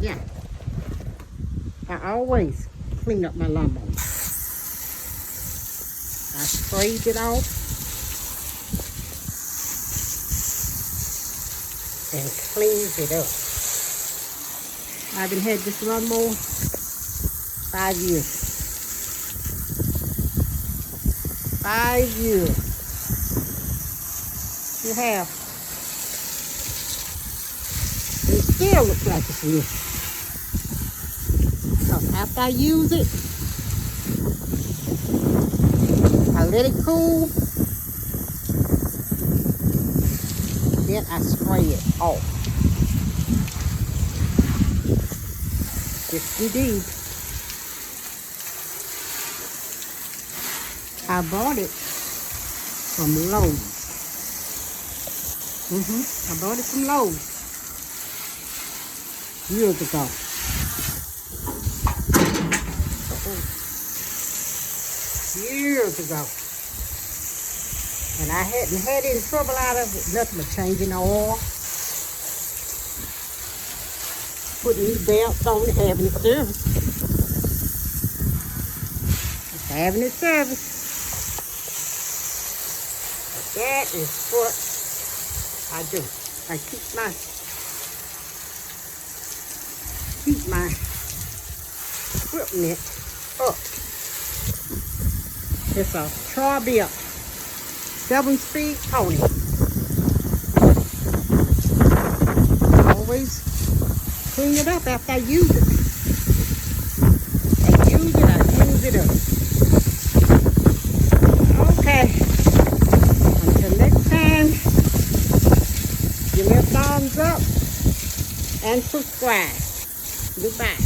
Yeah. I always clean up my lawnmower. I sprayed it off and cleans it up. I've been had this lawnmower 5 years. 5 years. You have. It still looks like it's new. So after I use it, I let it cool. Then I spray it off. Yes, indeed. I bought it from Lowe's. I bought it from Lowe's years ago. Years ago. And I hadn't had any trouble out of it. Nothing but changing the oil, putting these belts on it, having it serviced. Just having it serviced. But that is what I do. I keep my equipment up. It's a Trabia 7-speed pony. Always clean it up after I use it. I use it up. Okay. Until next time, give me a thumbs up and subscribe. Goodbye.